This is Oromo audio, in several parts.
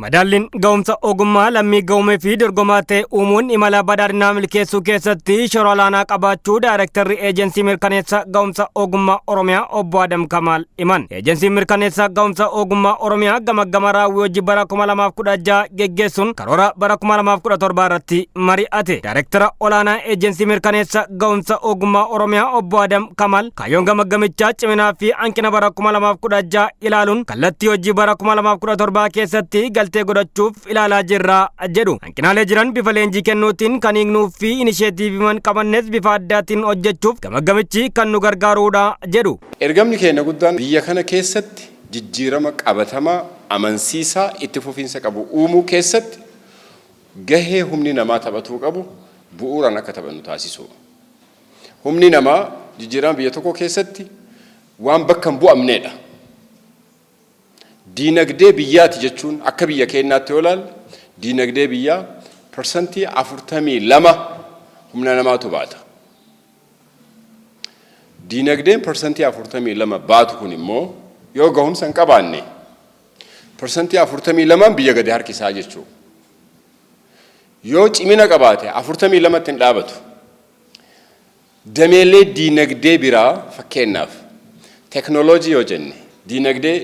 Madaalliin ga'umsa ogummaa lammii ga'umee fi dorgomaa ta'e uumuun imala badhaadhinaa milkeessuu keessatti shoora olaanaa qabaachuu Daayirektarri Eejensii Mirkaneessa Ga'umsa Ogummaa Oromiyaa Obbo Adam Kamaal himan. Eejensiin Mirkaneessa Ga'umsa Ogummaa Oromiyaa gama raawwii hojii bara 2016 geggeessuun karoora bara 2017 irratti mari'ate. Daayirektara olaanaa Eejensii Mirkaneessa Ga'umsa Ogummaa Oromiyaa Obbo Adam Kamaal kaayyoon gamaggamichaa ciminaa fi hanqina bara 2016 ilaaluun kallattii hojii bara 2017 keessatti galtee godhachuuf ilaalaa jirra jedhu. Hanqinaalee jiran bifa leenjii kennuutiin kan hiiknuu fi inisheetiiviiwwan qabannes bifa addaatiin hojjechuuf gamaggamichi kan nu gargaaruudha jedhu. Ergamni keenya guddaan biyya kana keessatti jijjiirama qabatamaa amansiisaa itti fufiinsa qabu uumuu keessatti gahee humni namaa taphatuu qabu bu'uuraan akka taphannu taasisu. Humni namaa jijjiirama biyya tokko keessatti waan bakka hin bu'amneedha. Diinagdee biyyaati jechuun akka biyya keenyaatti yoo ilaalle diinagdee biyyaa % 42 humna namaatu baata. Diinagdeen % 42 baatu kun immoo yoo gahumsa hin qabaanne % 42 biyya gadi harkisaa jechuudha. Yoo cimina qabaate 42 hin dhaabatu. Dameelee diinagdee biraa fakkeenyaaf teknooloojii yoo jenne diinagdee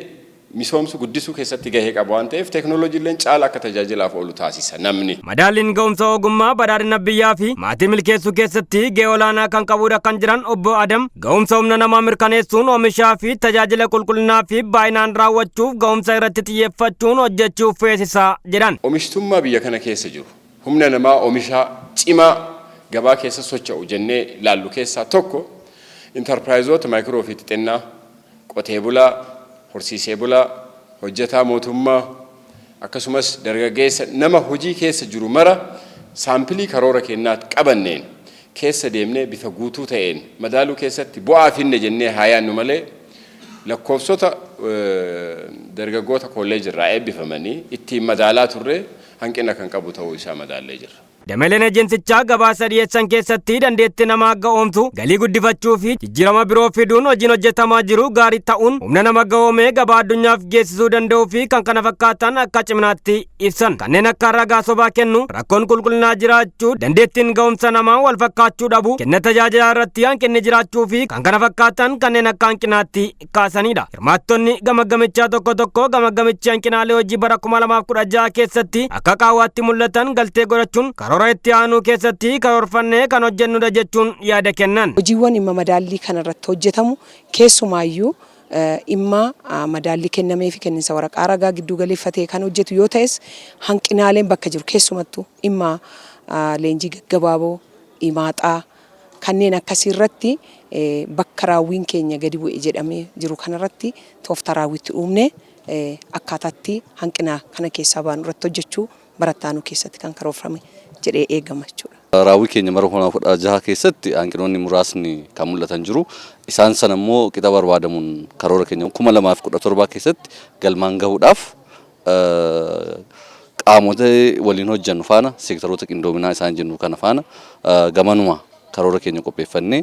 misoomsu guddisuu keessatti gahee qabu waan ta'eef teknooloojiileen caala akka tajaajilaaf oolu taasisa namni. Madaalliin ga'umsa ogummaa badhaadhina biyyaa fi maatii milkeessuu keessatti gahee olaanaa kan qabudha kan jiran Obbo Adam ga'umsa humna namaa mirkaneessuun oomishaa fi tajaajila qulqullinaa fi baay'inaan raawwachuuf ga'umsa irratti xiyyeeffachuun hojjechuuf feesisaa jedhan. Oomishtummaa biyya kana keessa jiru humna namaa oomishaa cimaa gabaa keessa socho'u jennee ilaallu keessaa tokko intarpiraayizoota maayikiroo fi xixinnaa qotee bulaa horsiisee bulaa hojjetaa mootummaa akkasumas dargaggeessa nama hojii keessa jiru mara saampilii karoora keenyaatti qabanneen keessa deemnee bifa guutuu ta'een madaaluu keessatti bu'aa finne jennee haa yaannu malee lakkoofsota dargaggoota kolleejii irraa eebbifamanii ittiin madaalaa turre hanqina kan qabu ta'uu isaa madaallee jirra. Dameeleen eejensichaa gabaasa dhiyeessan keessatti dandeettii namaa ga'oomsu galii guddifachuu fi jijjiirama biroo fiduun hojiin hojjetamaa jiru gaarii ta'uun humna nama ga'oomee gabaa addunyaaf geessisuu danda'uu fi kan kana fakkaatan akka ciminaatti ibsan. Kanneen akka ragaa sobaa kennu rakkoon qulqullinaa jiraachuu dandeettiin ga'oomsa namaa wal fakkaachuu dhabu kenna tajaajilaa irratti hanqinni jiraachuu fi kan kana fakkaatan kanneen akka hanqinaatti kaasanidha. Hirmaattonni gamaggamichaa tokko gamaggamichi hanqinaalee hojii bara 2016 keessatti akka qaawwaatti mul'atan galtee godhachuun karoora itti aanu keessatti karoorfannee kan hojjennudha jechuun yaada kennan. Hojiiwwan dhimma madaallii kanarratti hojjetamu keessumaayyuu dhimma madaallii kennamee fi kenniinsa waraqaa ragaa giddu galeeffatee kan hojjetu yoo ta'es hanqinaaleen bakka jiru keessumattuu dhimma leenjii gaggabaaboo himaaxaa kanneen akkasiirratti bakka raawwiin keenya gadi bu'e jedhamee jiru kanarratti tooftaa raawwitti uumne akkaataatti hanqina kana keessaa baanu irratti hojjechuu barattaanuu keessatti kan karoorfame jedhee eegama jechuudha. Raawwii keenya bara 2016 keessatti hanqinoonni muraasni kan mul'atan jiru. Isaan sana immoo qixa barbaadamuun karoora keenya 2017 keessatti galmaan gahuudhaaf qaamota waliin hojjennu faana seektaroota qindoominaa isaan jennu kana faana gamanuma karoora keenya qopheeffannee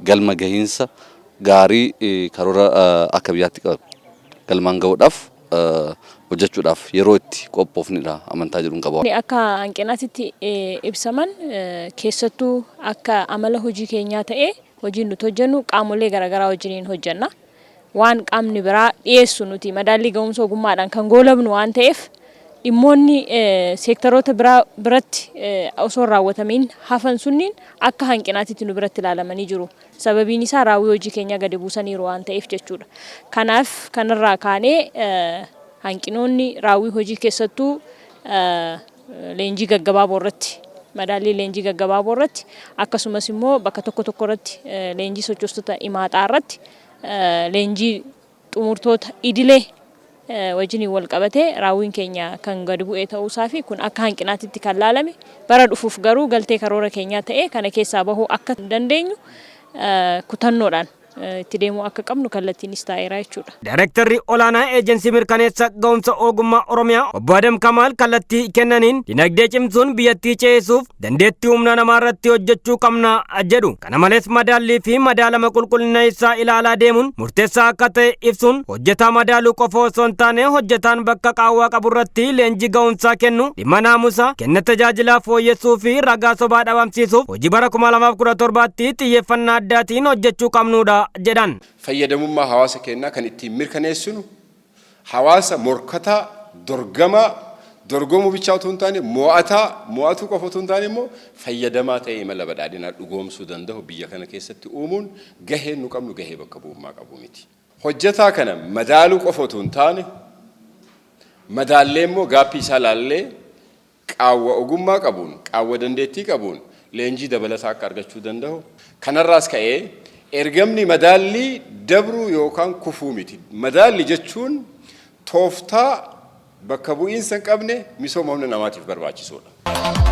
galma gahiinsa gaarii karoora akka biyyaatti galmaan gahuudhaaf hojjechuudhaaf yeroo itti qophoofnidha amantaa jedhuun qaba. Akka hanqinaatti ibsaman keessattuu akka amala hojii keenyaa ta'ee hojiin nuti hojjennu qaamolee garaagaraa wajjiniin hojjenna. Waan qaamni biraa dhiyeessu nuti madaallii ga'umsa ogummaadhaan kan goolabnu waan ta'eef dhimmoonni seektaroota biratti osoo raawwatamiin hafan sunniin akka hanqinaatti nu biratti ilaalamanii jiru. Sababiin isaa raawwii hojii keenyaa gadi buusaniiru waan ta'eef jechuudha. Kanaaf kanarraa kaanee hanqinoonni raawwii hojii keessattuu leenjii gaggabaaboo irratti madaallii leenjii gaggabaaboo irratti akkasumas immoo bakka tokko irratti leenjii sochoostota himaaxaa irratti leenjii xumurtoota idilee wajjiniin wal qabatee raawwiin keenya kan gadi bu'ee ta'uusaa fi kun akka hanqinaatti kan laalame bara dhufuuf garuu galtee karoora keenyaa ta'ee kana keessaa bahuu akka dandeenyu kutannoodhaan itti deemuu akka qabnu kallattiinis taa'eera jechuudha. Daareektarri olaanaa eejensii mirkaneessa ga'umsa ogummaa Oromiyaa obbo Adam Kamaal kallattii kennaniin dinagdee cimsuun biyyattii ceesisuuf dandeettii humna namaa irratti hojjechuu qabna jedhu. Kana malees madaallii fi madaalama qulqullina isaa ilaalaa deemuun murteessaa akka ta'e ibsuun hojjetaa madaaluu qofa osoo hin taane hojjetaan bakka qaawwaa qabu irratti leenjii ga'umsaa kennu dhimma naamusa kenna tajaajilaa fooyyessuu fi ragaa sobaa dhabamsiisuuf hojii bara 2017tti xiyyeeffannaa addaatiin hojjechuu qabnudha jedhan. Fayyadamummaa hawaasa keenyaa kan ittiin mirkaneessinu hawaasa morkataa dorgomuu bichaa utuu hin taane mo'atuu qofa utuu hin taane immoo fayyadamaa ta'ee imala badhaadhinaa dhugoomsuu danda'u biyya kana keessatti uumuun gahee nu qabnu gahee bakka bu'ummaa qabu miti. Hojjetaa kana madaaluu qofa utuu hin taane madaallee immoo gaaffii isaa laallee qaawwa ogummaa qabuun qaawwa dandeettii qabuun leenjii dabalataa akka argachuu danda'u. Kanarraas ka'ee ergamni madaallii dabruu yookaan kufuu miti. Madaalli jechuun tooftaa bakka bu'iinsa hin qabne misooma humna namaatiif barbaachisuudha.